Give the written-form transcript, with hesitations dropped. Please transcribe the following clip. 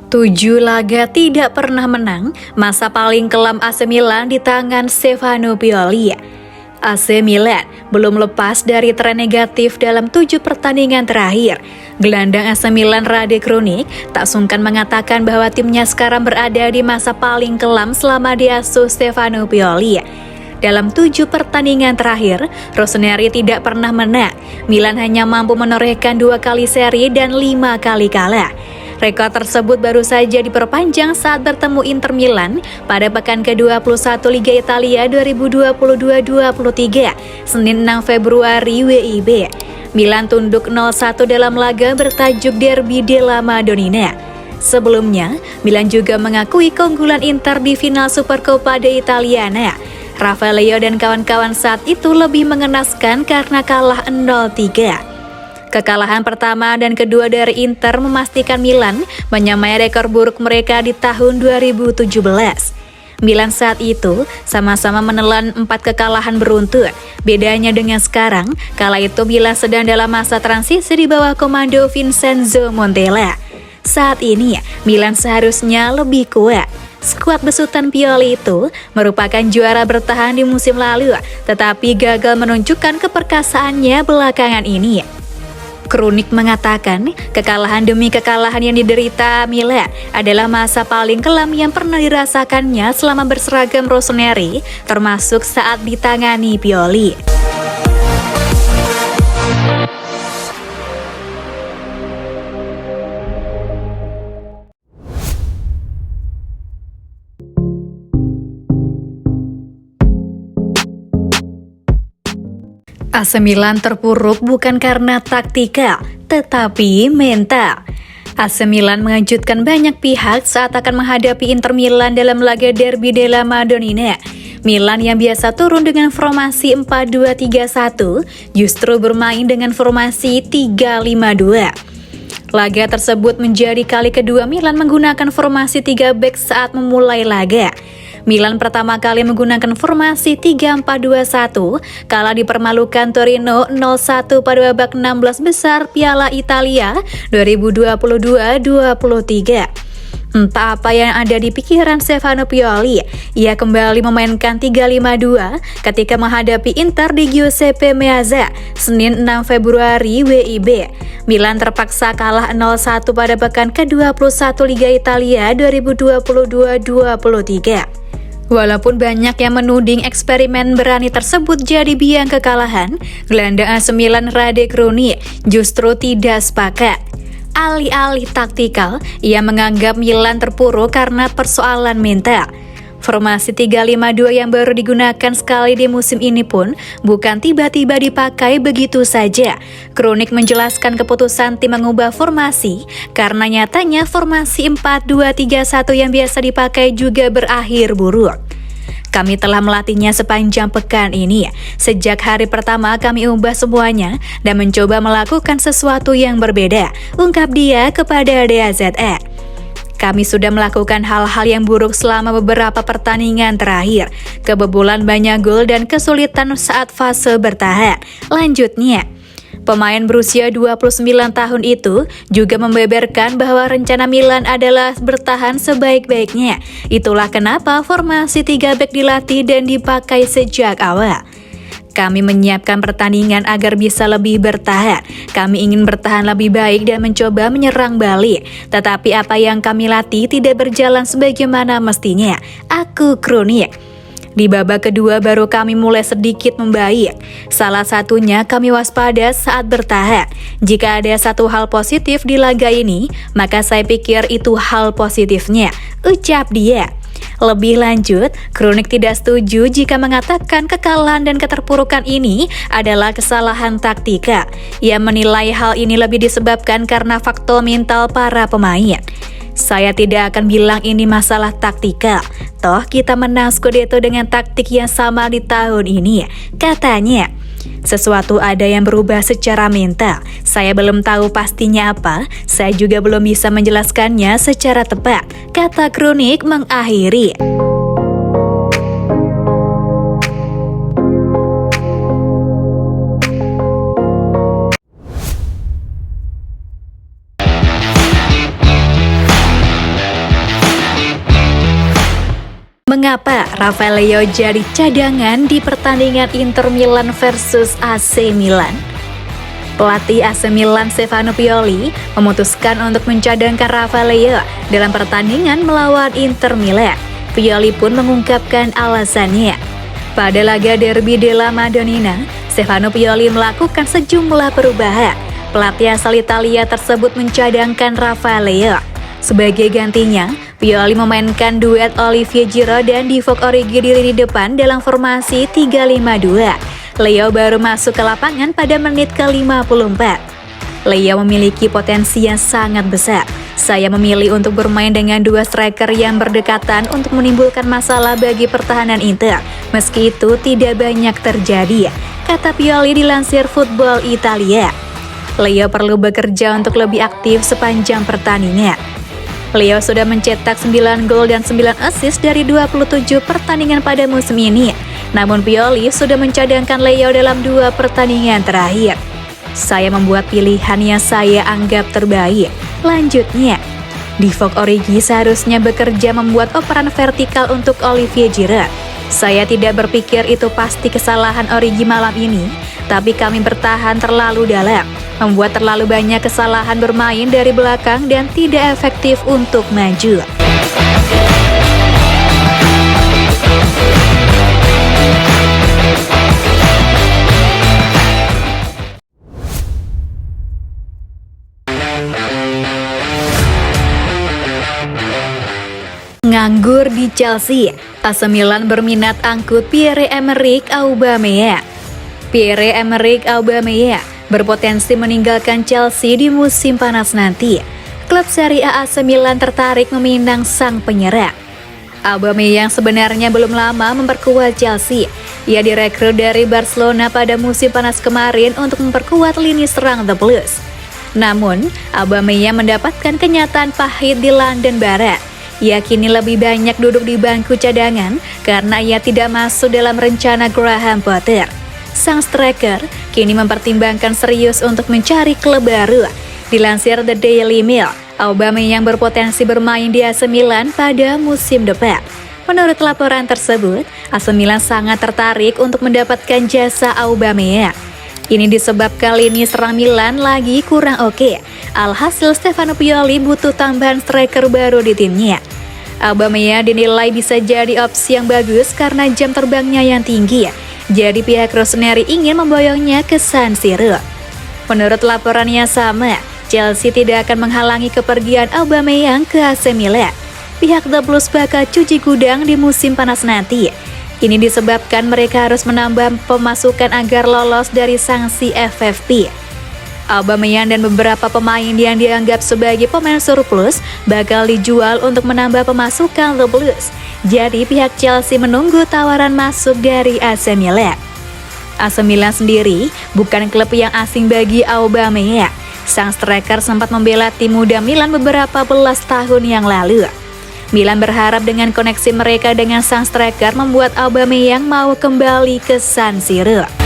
7 laga tidak pernah menang, masa paling kelam AC Milan di tangan Stefano Pioli. AC Milan belum lepas dari tren negatif dalam 7 pertandingan terakhir. Gelandang AC Milan Rade Krunic tak sungkan mengatakan bahwa timnya sekarang berada di masa paling kelam selama diasuh Stefano Pioli. Dalam 7 pertandingan terakhir, Rossoneri tidak pernah menang. Milan hanya mampu menorehkan 2 kali seri dan 5 kali kalah. Rekor tersebut baru saja diperpanjang saat bertemu Inter Milan pada pekan ke-21 Liga Italia 2022-23, Senin 6 Februari WIB. Milan tunduk 0-1 dalam laga bertajuk Derby della Madonnina. Sebelumnya, Milan juga mengakui keunggulan Inter di final Supercoppa d'Italiana. Rafael dan kawan-kawan saat itu lebih mengenaskan karena kalah 0-3. Kekalahan pertama dan kedua dari Inter memastikan Milan menyamai rekor buruk mereka di tahun 2017. Milan saat itu sama-sama menelan 4 kekalahan beruntun. Bedanya dengan sekarang, kala itu Milan sedang dalam masa transisi di bawah komando Vincenzo Montella. Saat ini, Milan seharusnya lebih kuat. Skuad besutan Pioli itu merupakan juara bertahan di musim lalu, tetapi gagal menunjukkan keperkasaannya belakangan ini. Krunic mengatakan, kekalahan demi kekalahan yang diderita Milan adalah masa paling kelam yang pernah dirasakannya selama berseragam Rossoneri, termasuk saat ditangani Pioli. AC Milan terpuruk bukan karena taktikal, tetapi mental. AC Milan mengejutkan banyak pihak saat akan menghadapi Inter Milan dalam laga Derby della Madonnina. Milan yang biasa turun dengan formasi 4-2-3-1 justru bermain dengan formasi 3-5-2. Laga tersebut menjadi kali kedua Milan menggunakan formasi 3 back saat memulai laga. Milan pertama kali menggunakan formasi 3-4-2-1 kala dipermalukan Torino 0-1 pada babak 16 besar Piala Italia 2022-23. Entah apa yang ada di pikiran Stefano Pioli, ia kembali memainkan 3-5-2 ketika menghadapi Inter di Giuseppe Meazza, Senin 6 Februari WIB. Milan terpaksa kalah 0-1 pada pekan ke-21 Liga Italia 2022-23. Walaupun banyak yang menuding eksperimen berani tersebut jadi biang kekalahan, gelandang AC Milan Rade Krunic justru tidak sepakat. Alih-alih taktikal, ia menganggap Milan terpuruk karena persoalan mental. Formasi 3-5-2 yang baru digunakan sekali di musim ini pun bukan tiba-tiba dipakai begitu saja. Krunic menjelaskan keputusan tim mengubah formasi karena nyatanya formasi 4-2-3-1 yang biasa dipakai juga berakhir buruk. Kami telah melatihnya sepanjang pekan ini. Sejak hari pertama kami ubah semuanya dan mencoba melakukan sesuatu yang berbeda, ungkap dia kepada DAZN. Kami sudah melakukan hal-hal yang buruk selama beberapa pertandingan terakhir. Kebobolan banyak gol dan kesulitan saat fase bertahan. Lanjutnya, pemain berusia 29 tahun itu juga membeberkan bahwa rencana Milan adalah bertahan sebaik-baiknya. Itulah kenapa formasi 3 back dilatih dan dipakai sejak awal. Kami menyiapkan pertandingan agar bisa lebih bertahan. Kami ingin bertahan lebih baik dan mencoba menyerang balik. Tetapi apa yang kami latih tidak berjalan sebagaimana mestinya. Aku Krunic. Di babak kedua baru kami mulai sedikit membaik. Salah satunya kami waspada saat bertahan. Jika ada satu hal positif di laga ini, maka saya pikir itu hal positifnya, ucap dia. Lebih lanjut, Krunic tidak setuju jika mengatakan kekalahan dan keterpurukan ini adalah kesalahan taktikal. Ia menilai hal ini lebih disebabkan karena faktor mental para pemain. Saya tidak akan bilang ini masalah taktikal. Toh kita menang Scudetto dengan taktik yang sama di tahun ini, katanya. Sesuatu ada yang berubah secara mental. Saya belum tahu pastinya apa. Saya juga belum bisa menjelaskannya secara tepat, kata Krunic mengakhiri. Rafael Leao jadi cadangan di pertandingan Inter Milan versus AC Milan. Pelatih AC Milan Stefano Pioli memutuskan untuk mencadangkan Rafael Leao dalam pertandingan melawan Inter Milan. Pioli pun mengungkapkan alasannya. Pada laga Derby della Madonnina, Stefano Pioli melakukan sejumlah perubahan. Pelatih asal Italia tersebut mencadangkan Rafael Leao. Sebagai gantinya, Pioli memainkan duet Olivier Giroud dan Divock Origi di lini depan dalam formasi 3-5-2. Leao baru masuk ke lapangan pada menit ke-54. Leao memiliki potensi yang sangat besar. Saya memilih untuk bermain dengan dua striker yang berdekatan untuk menimbulkan masalah bagi pertahanan Inter. Meski itu tidak banyak terjadi, kata Pioli dilansir Football Italia. Leao perlu bekerja untuk lebih aktif sepanjang pertandingan. Leao sudah mencetak 9 gol dan 9 assist dari 27 pertandingan pada musim ini. Namun Pioli sudah mencadangkan Leao dalam 2 pertandingan terakhir. Saya membuat pilihan yang saya anggap terbaik. Lanjutnya, Divock Origi seharusnya bekerja membuat operan vertikal untuk Olivier Giroud. Saya tidak berpikir itu pasti kesalahan Origi malam ini, tapi kami bertahan terlalu dalam, membuat terlalu banyak kesalahan bermain dari belakang dan tidak efektif untuk maju. Nganggur di Chelsea, AC Milan berminat angkut Pierre-Emerick Aubameyang. Pierre-Emerick Aubameyang berpotensi meninggalkan Chelsea di musim panas nanti. Klub Serie A AC Milan tertarik meminang sang penyerang. Aubameyang sebenarnya belum lama memperkuat Chelsea. Ia direkrut dari Barcelona pada musim panas kemarin untuk memperkuat lini serang The Blues. Namun, Aubameyang mendapatkan kenyataan pahit di London Barat. Ia kini lebih banyak duduk di bangku cadangan karena ia tidak masuk dalam rencana Graham Potter. Sang striker kini mempertimbangkan serius untuk mencari klub baru. Dilansir The Daily Mail, Aubameyang berpotensi bermain di AC Milan pada musim depan. Menurut laporan tersebut, AC Milan sangat tertarik untuk mendapatkan jasa Aubameyang. Ini disebabkan lini serang Milan lagi kurang oke. Alhasil Stefano Pioli butuh tambahan striker baru di timnya. Aubameyang dinilai bisa jadi opsi yang bagus karena jam terbangnya yang tinggi. Jadi pihak Rossoneri ingin memboyongnya ke San Siro. Menurut laporan yang sama, Chelsea tidak akan menghalangi kepergian Aubameyang ke AC Milan. Pihak The Blues bakal cuci gudang di musim panas nanti. Ini disebabkan mereka harus menambah pemasukan agar lolos dari sanksi FFP. Aubameyang dan beberapa pemain yang dianggap sebagai pemain surplus bakal dijual untuk menambah pemasukan The Blues. Jadi pihak Chelsea menunggu tawaran masuk dari AC Milan. AC Milan sendiri bukan klub yang asing bagi Aubameyang. Sang striker sempat membela tim muda Milan beberapa belas tahun yang lalu. Milan berharap dengan koneksi mereka dengan sang striker membuat Aubameyang mau kembali ke San Siro.